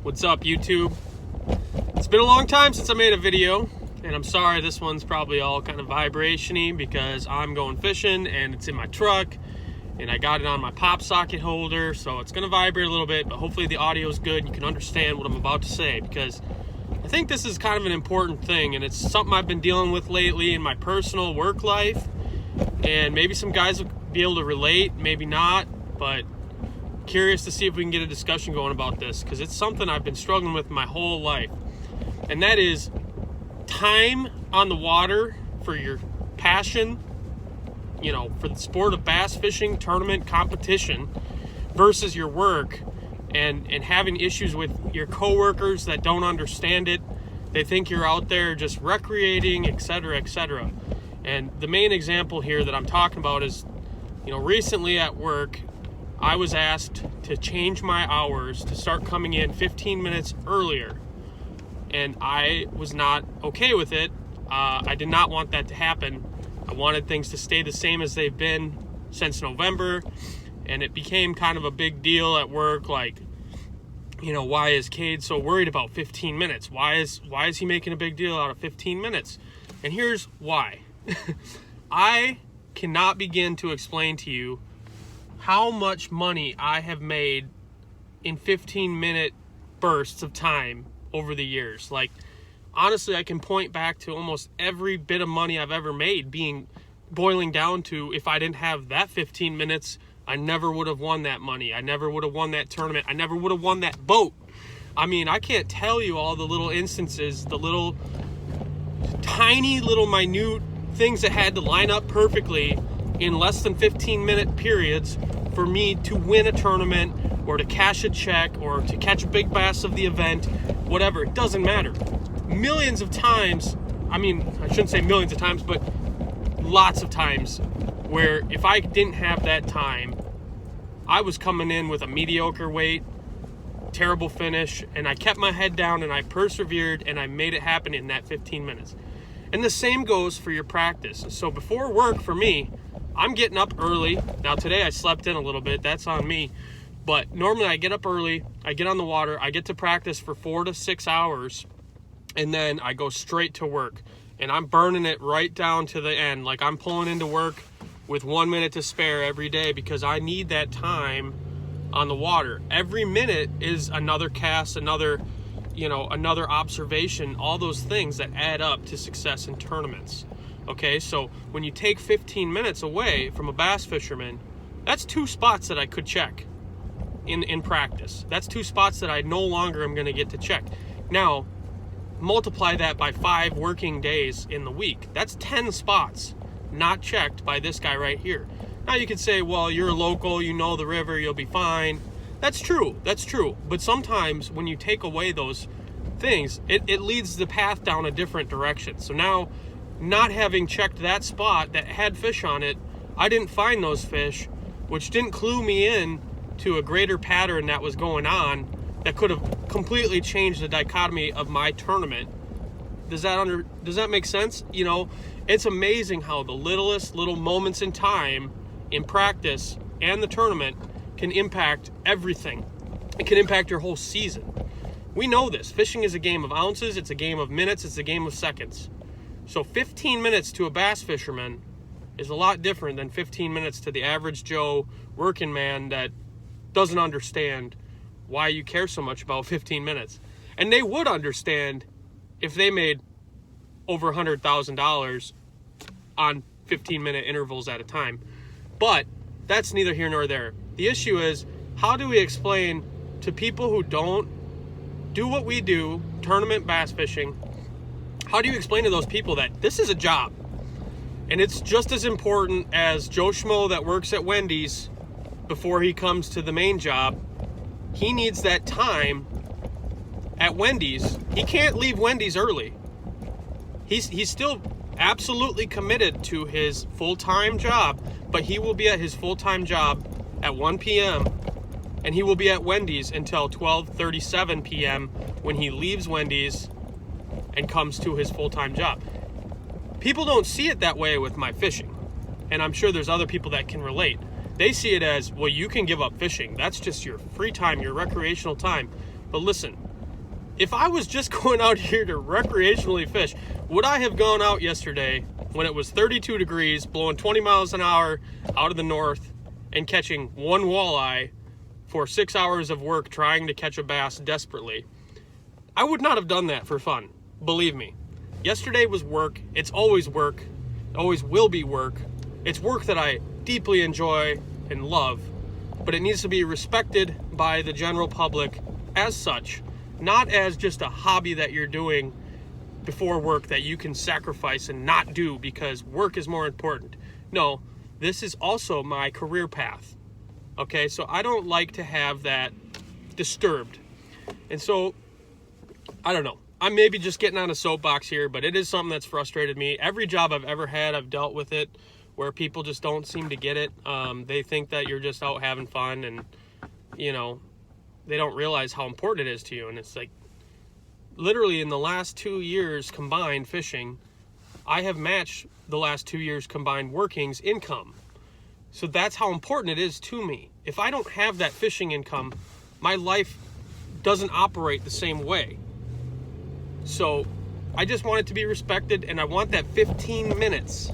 What's up, YouTube? It's been a long time since I made a video, and I'm sorry this one's probably all kind of vibration-y because I'm going fishing and it's in my truck and I got it on my pop socket holder, so it's gonna vibrate a little bit, but hopefully the audio is good and you can understand what I'm about to say, because I think this is kind of an important thing and it's something I've been dealing with lately in my personal work life, and maybe some guys will be able to relate, maybe not, but curious to see if we can get a discussion going about this, because it's something I've been struggling with my whole life. And that is time on the water for your passion, for the sport of bass fishing, tournament, competition, versus your work, and having issues with your coworkers that don't understand it. They think you're out there just recreating, etc., etc. And the main example here that I'm talking about is, recently at work, I was asked to change my hours to start coming in 15 minutes earlier. And I was not okay with it. I did not want that to happen. I wanted things to stay the same as they've been since November. And it became kind of a big deal at work, like, why is Cade so worried about 15 minutes? Why is he making a big deal out of 15 minutes? And here's why. I cannot begin to explain to you how much money I have made in 15-minute bursts of time over the years. Like, honestly, I can point back to almost every bit of money I've ever made boiling down to, if I didn't have that 15 minutes, I never would have won that money. I never would have won that tournament. I never would have won that boat. I mean, I can't tell you all the little instances, the little tiny little minute things that had to line up perfectly in less than 15-minute periods for me to win a tournament or to cash a check or to catch a big bass of the event, whatever. It doesn't matter. Millions of times, I shouldn't say millions of times, but lots of times where if I didn't have that time, I was coming in with a mediocre weight, terrible finish, and I kept my head down and I persevered and I made it happen in that 15 minutes. And the same goes for your practice. So before work, for me, I'm getting up early. Now today I slept in a little bit, that's on me. But normally I get up early, I get on the water, I get to practice for 4 to 6 hours, and then I go straight to work. And I'm burning it right down to the end. Like, I'm pulling into work with 1 minute to spare every day because I need that time on the water. Every minute is another cast, another observation, all those things that add up to success in tournaments. Okay, so when you take 15 minutes away from a bass fisherman, that's 2 spots that I could check in practice. That's 2 spots that I no longer am going to get to check. Now, multiply that by 5 working days in the week. That's 10 spots not checked by this guy right here. Now you could say, well, you're a local, you know the river, you'll be fine. That's true. But sometimes when you take away those things, it leads the path down a different direction. So now, not having checked that spot that had fish on it, I didn't find those fish, which didn't clue me in to a greater pattern that was going on that could have completely changed the dichotomy of my tournament. Does that make sense? It's amazing how the littlest little moments in time in practice and the tournament can impact everything. It can impact your whole season. We know this. Fishing is a game of ounces, it's a game of minutes, it's a game of seconds. So 15 minutes to a bass fisherman is a lot different than 15 minutes to the average Joe working man that doesn't understand why you care so much about 15 minutes. And they would understand if they made over $100,000 on 15-minute intervals at a time. But that's neither here nor there. The issue is, how do we explain to people who don't do what we do, tournament bass fishing, how do you explain to those people that this is a job? And it's just as important as Joe Schmo that works at Wendy's before he comes to the main job. He needs that time at Wendy's. He can't leave Wendy's early. He's still absolutely committed to his full-time job, but he will be at his full-time job at 1 p.m. and he will be at Wendy's until 12:37 p.m. when he leaves Wendy's and comes to his full-time job. People don't see it that way with my fishing, and I'm sure there's other people that can relate. They see it as, well, you can give up fishing. That's just your free time, your recreational time. But listen, if I was just going out here to recreationally fish, would I have gone out yesterday when it was 32 degrees, blowing 20 miles an hour out of the north and catching one walleye for 6 hours of work trying to catch a bass desperately? I would not have done that for fun, believe me. Yesterday was work. It's always work. It always will be work. It's work that I deeply enjoy and love, but it needs to be respected by the general public as such, not as just a hobby that you're doing before work that you can sacrifice and not do because work is more important. No, this is also my career path. Okay, so I don't like to have that disturbed. And so, I don't know. I'm maybe just getting on a soapbox here, but it is something that's frustrated me. Every job I've ever had, I've dealt with it where people just don't seem to get it. They think that you're just out having fun and, they don't realize how important it is to you. And it's like, literally in the last 2 years combined fishing, I have matched the last 2 years combined working's income. So that's how important it is to me. If I don't have that fishing income, my life doesn't operate the same way. So I just want it to be respected, and I want that 15 minutes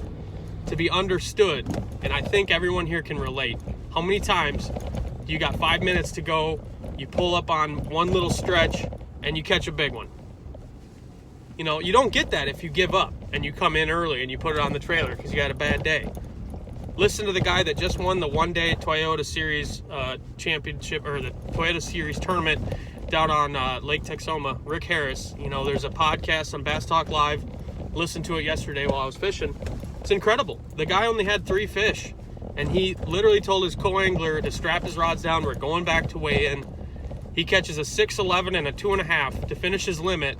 to be understood. And I think everyone here can relate. How many times you got 5 minutes to go, you pull up on one little stretch, and you catch a big one? You don't get that if you give up and you come in early and you put it on the trailer because you had a bad day. Listen to the guy that just won the one-day Toyota Series championship, or the Toyota Series tournament down on Lake Texoma, Rick Harris. There's a podcast on Bass Talk Live. Listened to it yesterday while I was fishing. It's incredible. The guy only had 3 fish, and he literally told his co-angler to strap his rods down. We're going back to weigh in. He catches a 6.11 and a 2.5 to finish his limit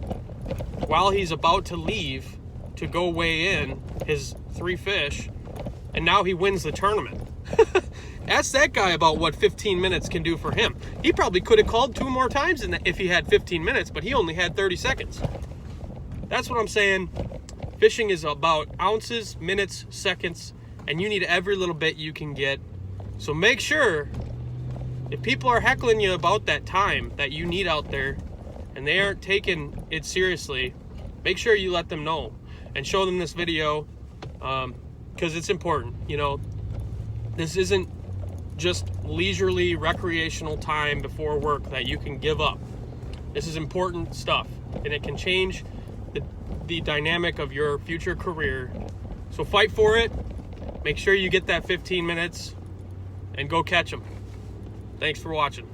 while he's about to leave to go weigh in his 3 fish, and now he wins the tournament. Ask that guy about what 15 minutes can do for him. He probably could have called 2 more times if he had 15 minutes, but he only had 30 seconds. That's what I'm saying. Fishing is about ounces, minutes, seconds, and you need every little bit you can get. So make sure, if people are heckling you about that time that you need out there and they aren't taking it seriously, make sure you let them know and show them this video, because it's important. This isn't just leisurely recreational time before work that you can give up. This is important stuff, and it can change the dynamic of your future career. So fight for it. Make sure you get that 15 minutes and go catch them. Thanks for watching.